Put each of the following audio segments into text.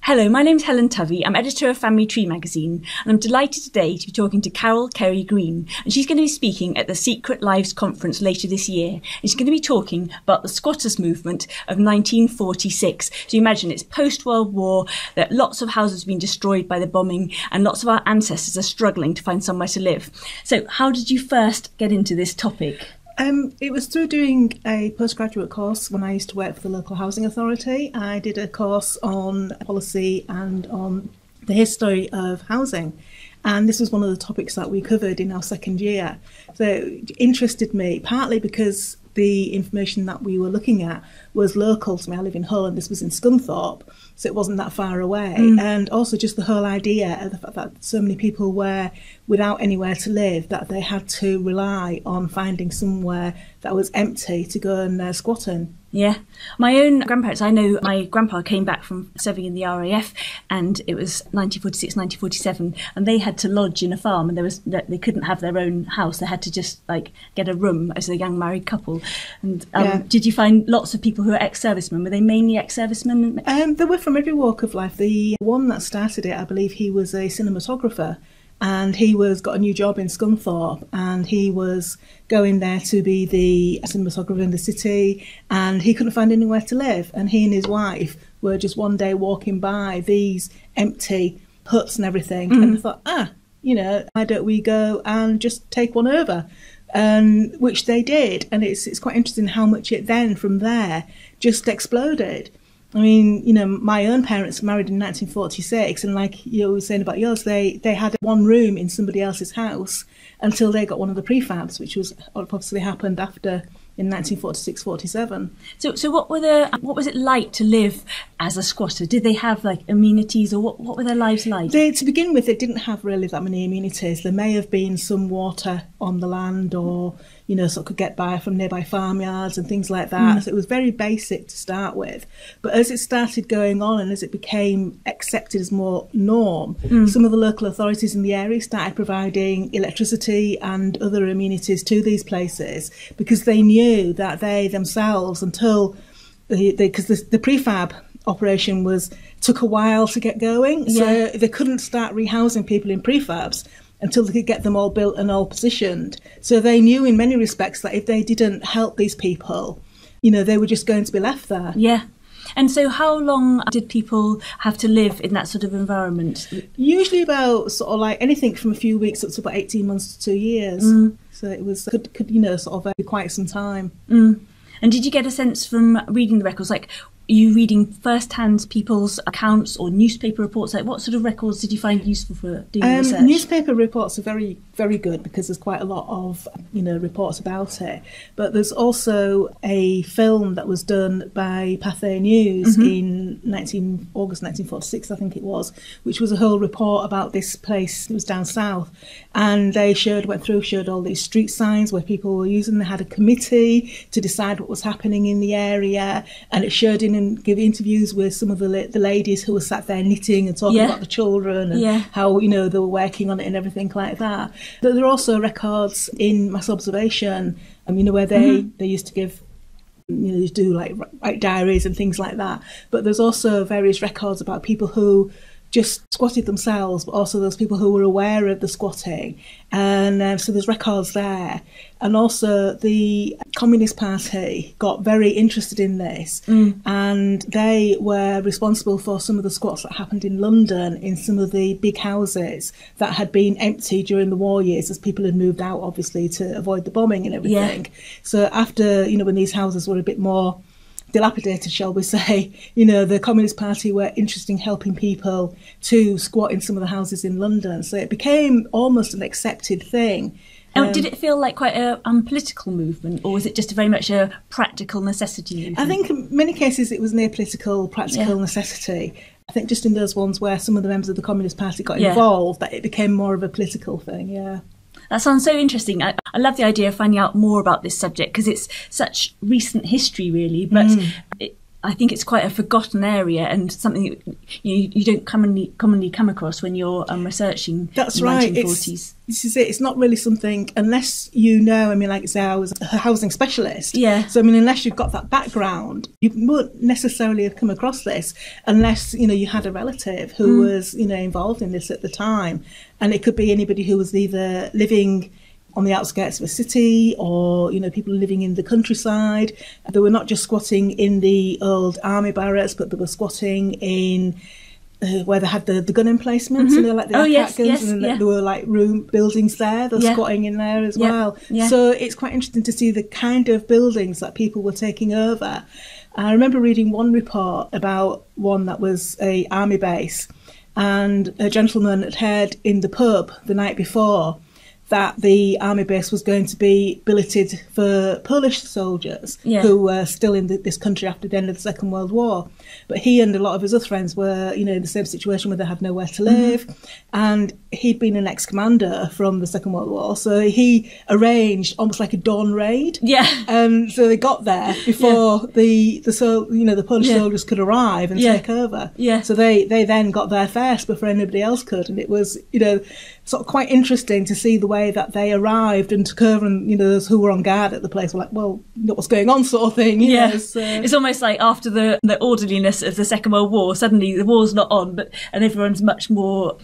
Hello, my name's Helen Tovey. I'm editor of Family Tree magazine, and I'm delighted today to be talking to Kerry-Green, and she's going to be speaking at the Secret Lives conference later this year. And she's going to be talking about the squatters movement of 1946. So you imagine it's post-World War, that lots of houses have been destroyed by the bombing, and lots of our ancestors are struggling to find somewhere to live. So how did you first get into this topic? It was through doing a postgraduate course when I used to work for the local housing authority. I did a course on policy and on the history of housing. And this was one of the topics that we covered in our second year. So it interested me, partly because the information that we were looking at was local to me. I live in Hull and this was in Scunthorpe, so it wasn't that far away. And also just the whole idea of the fact that so many people were without anywhere to live, that they had to rely on finding somewhere that was empty to go and squat in. Yeah. My own grandparents, I know my grandpa came back from serving in the RAF, and it was 1946, 1947, and they had to lodge in a farm, and they couldn't have their own house. They had to just get a room as a young married couple. And did you find lots of people who were ex-servicemen? Were they mainly ex-servicemen? They were from every walk of life. The one that started it, I believe he was a cinematographer. And he got a new job in Scunthorpe, and he was going there to be the cinematographer in the city, and he couldn't find anywhere to live. And he and his wife were just one day walking by these empty huts and everything, and they thought, why don't we go and just take one over? Which they did, and it's quite interesting how much it then, from there, just exploded. I mean, my own parents were married in 1946, and like you were saying about yours, they had one room in somebody else's house until they got one of the prefabs, which was obviously happened after in 1946-47. So what was it like to live as a squatter? Did they have amenities, or what were their lives like? To begin with, they didn't have really that many amenities. There may have been some water on the land, or could get by from nearby farmyards and things like that. So it was very basic to start with. But as it started going on and as it became accepted as more norm, some of the local authorities in the area started providing electricity and other amenities to these places, because they knew that they themselves, until because the prefab operation took a while to get going, so they couldn't start rehousing people in prefabs until they could get them all built and all positioned. So they knew in many respects that if they didn't help these people, they were just going to be left there. Yeah. And so how long did people have to live in that sort of environment? Usually about anything from a few weeks up to about 18 months to 2 years. So it was could quite some time. And did you get a sense from reading the records, you reading first-hand people's accounts or newspaper reports? What sort of records did you find useful for doing research? Newspaper reports are very, very good, because there's quite a lot of reports about it. But there's also a film that was done by Pathé News in August 1946, I think it was, which was a whole report about this place. It was down south, and they went through all these street signs where people were using. They had a committee to decide what was happening in the area, and it showed in and give interviews with some of the ladies who were sat there knitting and talking about the children and how they were working on it and everything like that. But there are also records in mass observation, where they used to give, do write diaries and things like that. But there's also various records about people who just squatted themselves, but also those people who were aware of the squatting. And so there's records there. And also the Communist Party got very interested in this, and they were responsible for some of the squats that happened in London, in some of the big houses that had been empty during the war years, as people had moved out, obviously, to avoid the bombing and everything. So after, when these houses were a bit more dilapidated, shall we say, the Communist Party were interested in helping people to squat in some of the houses in London. So it became almost an accepted thing. Did it feel like quite a political movement, or was it just very much a practical necessity movement? I think in many cases it was near practical necessity. I think just in those ones where some of the members of the Communist Party got involved, that it became more of a political thing, That sounds so interesting. I love the idea of finding out more about this subject, because it's such recent history, really, but I think it's quite a forgotten area, and something that you don't commonly come across when you're researching the 1940s. this is it. It's not really something, unless you know, I mean, like say I was a housing specialist. Yeah. So, I mean, unless you've got that background, you wouldn't necessarily have come across this unless, you know, you had a relative who was, you know, involved in this at the time. And it could be anybody who was either living on the outskirts of a city or, you know, people living in the countryside. They were not just squatting in the old army barracks, but they were squatting in where they had the gun emplacements, you know, like the guns, and then there were like buildings there. They're squatting in there as well. Yeah. So it's quite interesting to see the kind of buildings that people were taking over. I remember reading one report about one that was a army base, and a gentleman had heard in the pub the night before that the army base was going to be billeted for Polish soldiers who were still in this country after the end of the Second World War. But he and a lot of his other friends were, you know, in the same situation where they had nowhere to live. And he'd been an ex-commander from the Second World War, so he arranged almost like a dawn raid. Yeah. And so they got there before the Polish soldiers could arrive and take over. Yeah. So they then got there first before anybody else could, and it was, you know, sort of quite interesting to see the way that they arrived and took over, and, you know, those who were on guard at the place were like, well, you know what's going on, sort of thing. You know, so. It's almost like after the orderliness of the Second World War, suddenly the war's not on, and everyone's much more,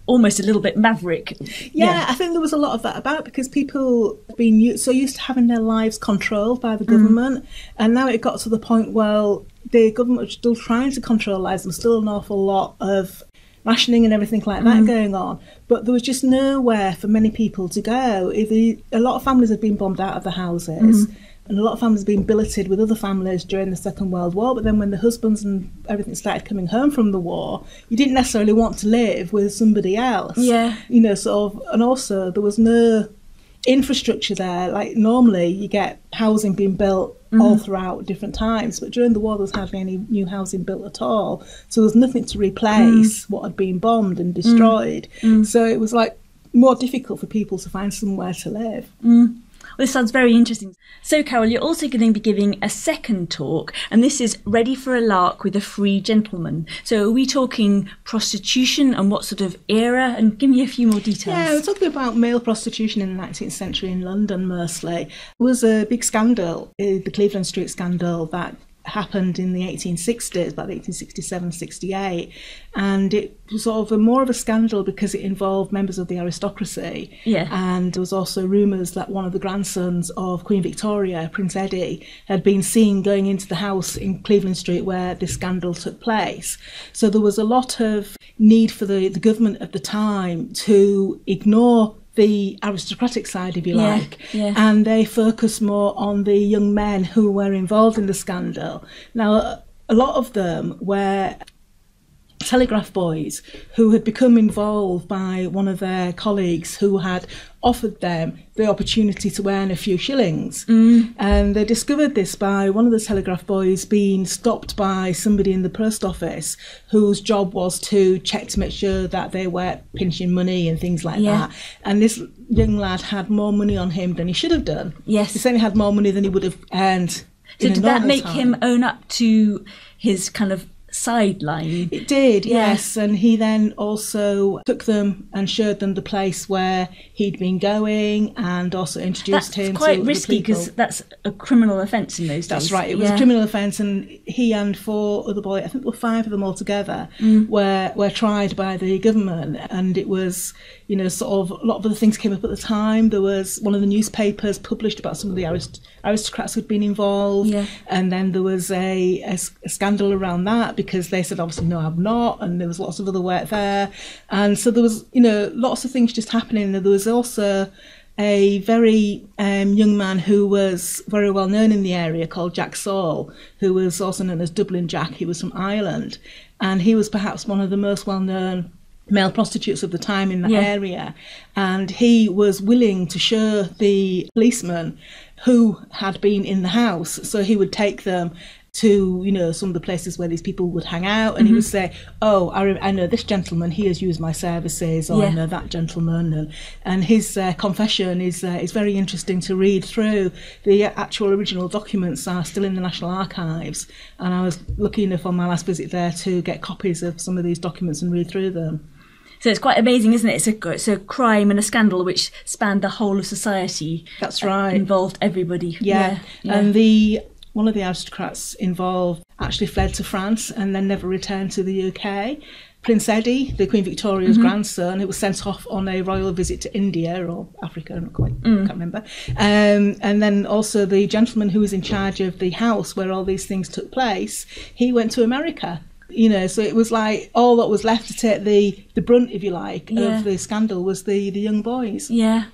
almost a little bit maverick. Yeah, I think there was a lot of that about, because people have been so used to having their lives controlled by the government, and now it got to the point where the government was still trying to control lives. There was still an awful lot of rationing and everything like that going on, but there was just nowhere for many people to go. A lot of families had been bombed out of the houses, and a lot of families had been billeted with other families during the Second World War, but then when the husbands and everything started coming home from the war, you didn't necessarily want to live with somebody else. Yeah. You know, sort of, and also there was no infrastructure there. Like normally you get housing being built all throughout different times, but during the war there was hardly any new housing built at all, so there was nothing to replace what had been bombed and destroyed. So it was like more difficult for people to find somewhere to live. Well, this sounds very interesting. So, Carol, you're also going to be giving a second talk, and this is Ready for a Lark with a Free Gentleman. So are we talking prostitution and what sort of era? And give me a few more details. Yeah, we're talking about male prostitution in the 19th century in London mostly. There was a big scandal, the Cleveland Street scandal, that happened in the 1860s, about 1867-68, and it was sort of more of a scandal because it involved members of the aristocracy. And there was also rumours that one of the grandsons of Queen Victoria, Prince Eddie, had been seen going into the house in Cleveland Street where this scandal took place. So there was a lot of need for the government at the time to ignore the aristocratic side, if you like, and they focus more on the young men who were involved in the scandal. Now, a lot of them were telegraph boys who had become involved by one of their colleagues who had offered them the opportunity to earn a few shillings. And they discovered this by one of the telegraph boys being stopped by somebody in the post office whose job was to check to make sure that they weren't pinching money and things like that. And this young lad had more money on him than he should have done. He certainly had more money than he would have earned. So did that make him own up to his kind of sideline? It did, yes. And he then also took them and showed them the place where he'd been going, and also introduced him to That's quite risky, because that's a criminal offence in those days. That's right, it was a criminal offence, and he and 4 other boys, I think there were 5 of them altogether, were tried by the government. And it was, you know, sort of a lot of other things came up at the time. There was one of the newspapers published about some of the aristocrats who'd been involved, and then there was a scandal around that, because they said, obviously, no, I'm not, and there was lots of other work there. And so there was, you know, lots of things just happening. There was also a very young man who was very well known in the area called Jack Saul, who was also known as Dublin Jack. He was from Ireland, and he was perhaps one of the most well-known male prostitutes of the time in that area. And he was willing to show the policeman who had been in the house, so he would take them to, you know, some of the places where these people would hang out, and he would say, oh, I know this gentleman, he has used my services, or I know that gentleman. And his confession is very interesting to read through. The actual original documents are still in the National Archives, and I was lucky enough on my last visit there to get copies of some of these documents and read through them. So it's quite amazing, isn't it? It's a crime and a scandal which spanned the whole of society. That's right. Involved everybody. Yeah. And one of the aristocrats involved actually fled to France and then never returned to the UK. Prince Eddie, the Queen Victoria's grandson, who was sent off on a royal visit to India or Africa, I'm not quite, can't remember. And then also the gentleman who was in charge of the house where all these things took place, he went to America. You know, so it was like all that was left to take the brunt, if you like, of the scandal was the young boys. Yeah.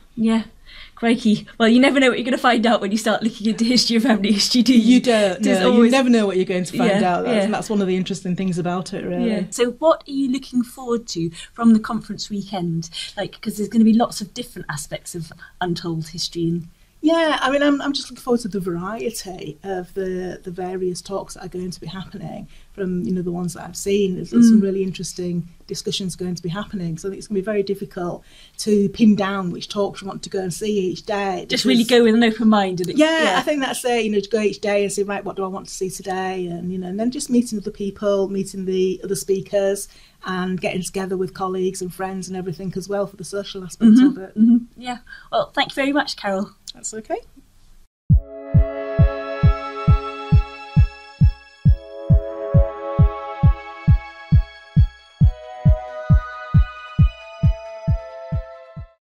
Crikey. Well, you never know what you're going to find out when you start looking into history of family history, do you? You don't. No, you never know what you're going to find out. And that's one of the interesting things about it, really. Yeah. So what are you looking forward to from the conference weekend? Like, because there's going to be lots of different aspects of untold history. And yeah, I mean, I'm just looking forward to the variety of the various talks that are going to be happening from, you know, the ones that I've seen. There's some really interesting discussions going to be happening. So I think it's going to be very difficult to pin down which talks you want to go and see each day. Just really go with an open mind. I think that's it, you know, to go each day and say, right, what do I want to see today? And, you know, and then just meeting other people, meeting the other speakers and getting together with colleagues and friends and everything as well for the social aspects of it. Yeah. Well, thank you very much, Carol. That's okay.